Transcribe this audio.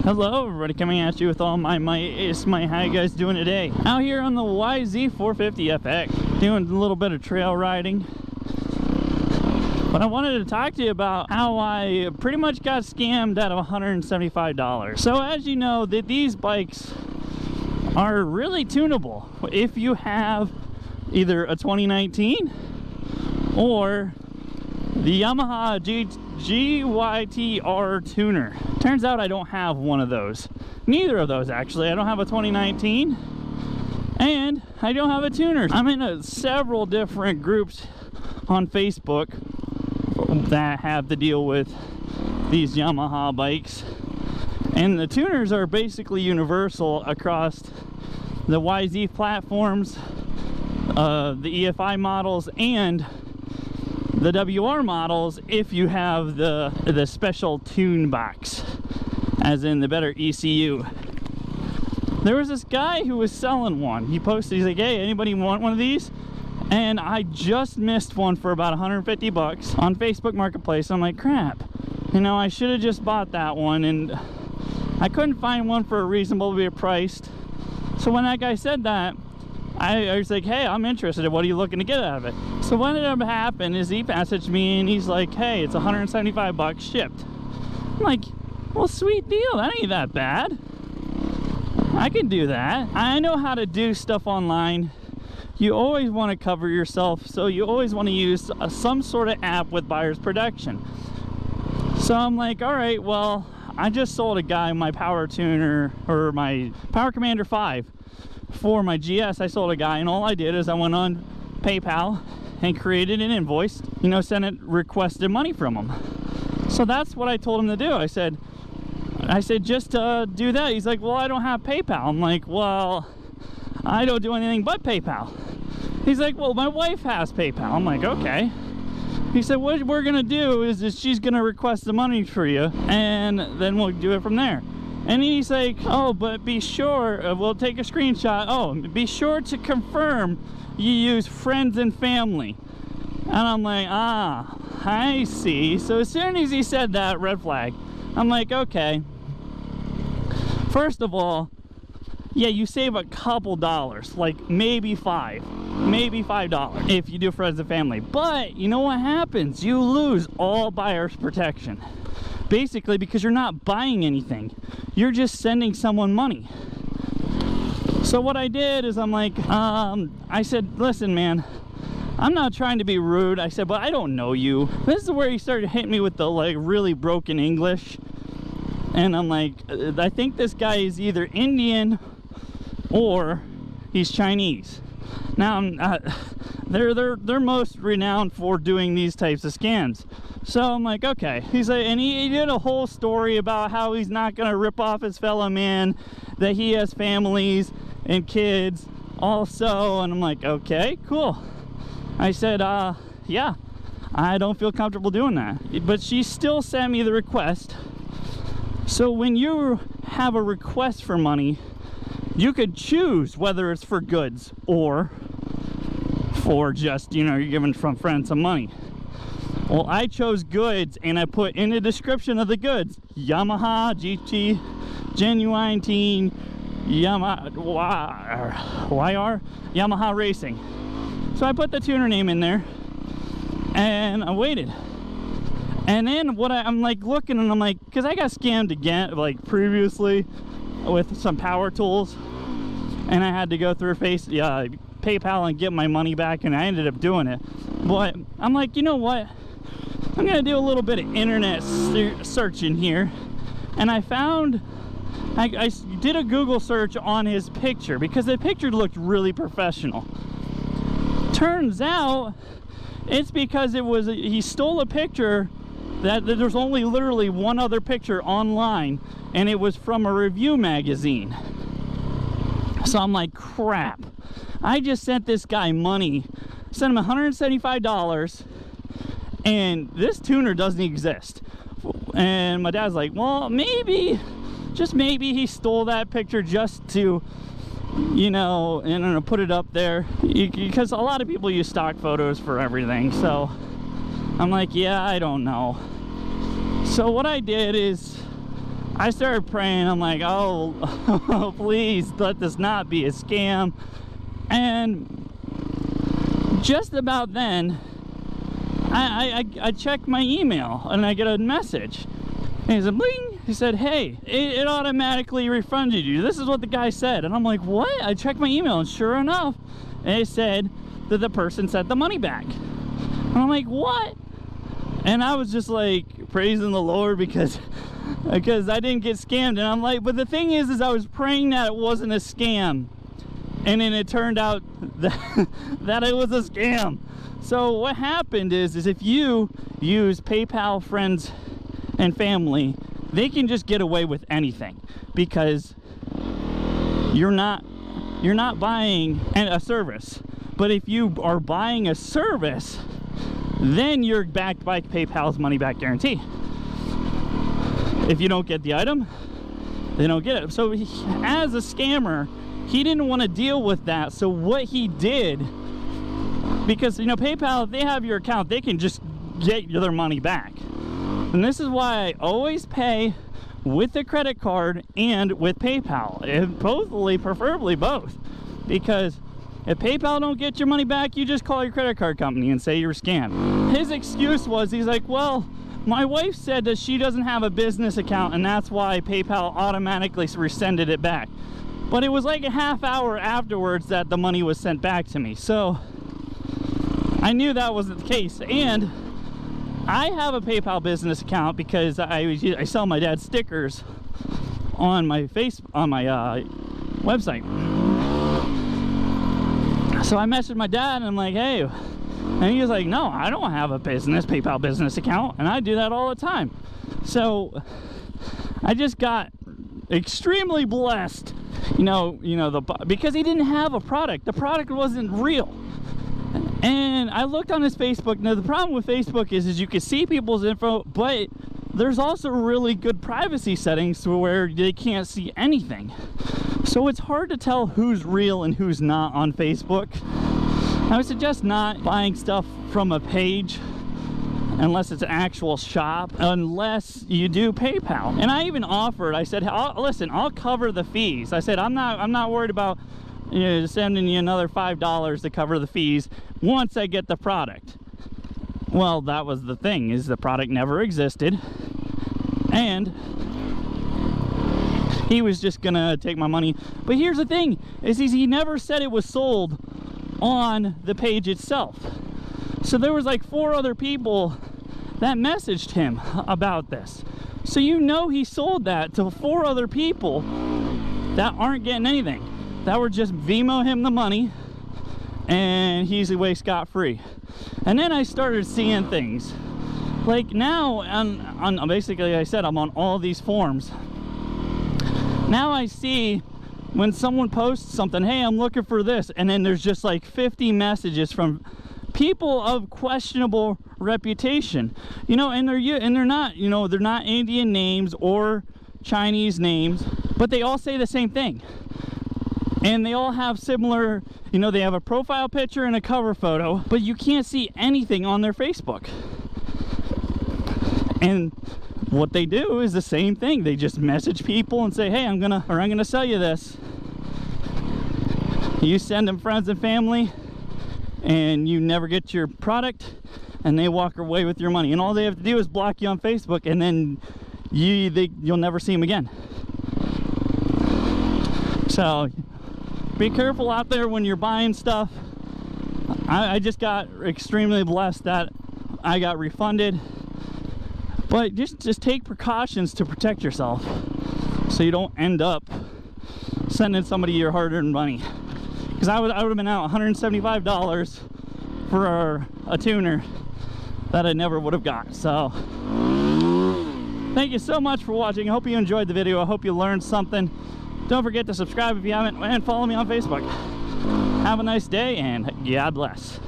Hello everybody, coming at you with all my might. It's my, how you guys doing today? Out here on the YZ450FX, doing a little bit of trail riding. But I wanted to talk to you about how I pretty much got scammed out of $175. So as you know, these bikes are really tunable if you have either a 2019 or the Yamaha GYTR tuner. Turns out I don't have one of those. Neither of those, actually. I don't have a 2019 and I don't have a tuner. I'm in several different groups on Facebook that have to deal with these Yamaha bikes, and the tuners are basically universal across the YZ platforms, the EFI models, and the WR models if you have the special tune box, as in the better ECU. There was this guy who was selling one. He posted, he's like, hey, anybody want one of these? And I just missed one for about 150 bucks on Facebook Marketplace. I'm like, crap, you know, I should have just bought that one, and I couldn't find one for a reasonably priced. So when that guy said that, I was like, hey, I'm interested. What are you looking to get out of it? So what ended up happening is he messaged me and he's like, hey, it's 175 bucks shipped. I'm like, well, sweet deal. That ain't that bad. I can do that. I know how to do stuff online. You always want to cover yourself, so you always want to use some sort of app with buyer's protection. So I'm like, all right, well, I just sold a guy my power tuner, or my Power Commander 5 for my GS. I sold a guy, and all I did is I went on PayPal and created an invoice, you know, requested money from him. So that's what I told him to do. I said just do that. He's like, well, I don't have PayPal. I'm like, well, I don't do anything but PayPal. He's like, well, my wife has PayPal. I'm like, okay. He said, what we're gonna do is she's gonna request the money for you, and then we'll do it from there. And he's like, oh, but be sure, we'll take a screenshot. Oh, be sure to confirm you use friends and family. And I'm like, ah, I see. So as soon as he said that, red flag. I'm like, okay. First of all, yeah, you save a couple dollars, like maybe $5 if you do friends and family. But you know what happens? You lose all buyer's protection. Basically, because you're not buying anything, you're just sending someone money. So what I did is I'm like, I said, listen, man, I'm not trying to be rude. I said, but I don't know you. This is where he started hitting me with the like really broken English. And I'm like, I think this guy is either Indian or he's Chinese. Now, they're most renowned for doing these types of scams. So I'm like, okay. He's like, and he did a whole story about how he's not gonna rip off his fellow man, that he has families and kids also. And I'm like, okay, cool. I said, yeah, I don't feel comfortable doing that. But she still sent me the request. So when you have a request for money, you could choose whether it's for goods or for just, you know, you're giving from friends some money. Well, I chose goods, and I put in the description of the goods, Yamaha GT Genuine Teen Yamaha Racing. So I put the tuner name in there, and I waited. And then I'm like looking, and I'm like, because I got scammed again, like previously, with some power tools, and I had to go through PayPal and get my money back, and I ended up doing it. But I'm like, you know what? I'm gonna do a little bit of internet searching here, and I found, I did a Google search on his picture because the picture looked really professional. Turns out it's because he stole a picture that there's only literally one other picture online, and it was from a review magazine. So I'm like, crap, I just sent this guy money, sent him $175, and this tuner doesn't exist. And my dad's like, well, maybe, just maybe he stole that picture just to, you know, and put it up there, because a lot of people use stock photos for everything. So I'm like, yeah, I don't know. So what I did is I started praying. I'm like, oh, please let this not be a scam. And just about then, I checked my email and I get a message. And he said, bling. He said, hey, it automatically refunded you. This is what the guy said. And I'm like, what? I checked my email, and sure enough, it said that the person sent the money back. And I'm like, what? And I was just like praising the Lord because I didn't get scammed. And I'm like, but the thing is I was praying that it wasn't a scam. And then it turned out that it was a scam. So what happened is if you use PayPal friends and family, they can just get away with anything, because you're not buying a service. But if you are buying a service, then you're backed by PayPal's money back guarantee. If you don't get the item, they don't get it. So as a scammer, he didn't want to deal with that. So what he did, because, you know, PayPal, if they have your account, they can just get their money back. And this is why I always pay with a credit card and with PayPal. Preferably both. Because if PayPal don't get your money back, you just call your credit card company and say you're scammed. His excuse was, he's like, well, my wife said that she doesn't have a business account, and that's why PayPal automatically rescinded it back. But it was like a half hour afterwards that the money was sent back to me. So I knew that wasn't the case. And I have a PayPal business account because I sell my dad's stickers on my website. So I messaged my dad and I'm like, hey, and he was like, no, I don't have a PayPal business account, and I do that all the time. So I just got extremely blessed, because he didn't have a product. The product wasn't real. And I looked on his Facebook. Now the problem with Facebook is you can see people's info, but there's also really good privacy settings to where they can't see anything. So it's hard to tell who's real and who's not on Facebook. I would suggest not buying stuff from a page unless it's an actual shop, unless you do PayPal. And I even offered, I said, listen, I'll cover the fees. I said, I'm not worried about sending you another $5 to cover the fees once I get the product. Well, that was the thing, is the product never existed, and he was just gonna take my money. But here's the thing, is he never said it was sold on the page itself. So there was like 4 other people that messaged him about this. So he sold that to 4 other people that aren't getting anything, that were just Venmo him the money, and he's away scot-free. And then I started seeing things like now on basically, I said, I'm on all these forums. Now I see when someone posts something, hey, I'm looking for this, and then there's just like 50 messages from people of questionable reputation, and they're not, they're not Indian names or Chinese names, but they all say the same thing. And they all have similar, they have a profile picture and a cover photo, but you can't see anything on their Facebook. And what they do is the same thing. They just message people and say, hey, I'm gonna sell you this. You send them friends and family, and you never get your product, and they walk away with your money. And all they have to do is block you on Facebook, and then you'll never see them again. So be careful out there when you're buying stuff. I just got extremely blessed that I got refunded, but just take precautions to protect yourself so you don't end up sending somebody your hard-earned money. Because I would have been out $175 for a tuner that I never would have got. So thank you so much for watching. I hope you enjoyed the video. I hope you learned something. Don't forget to subscribe if you haven't, and follow me on Facebook. Have a nice day, and God bless.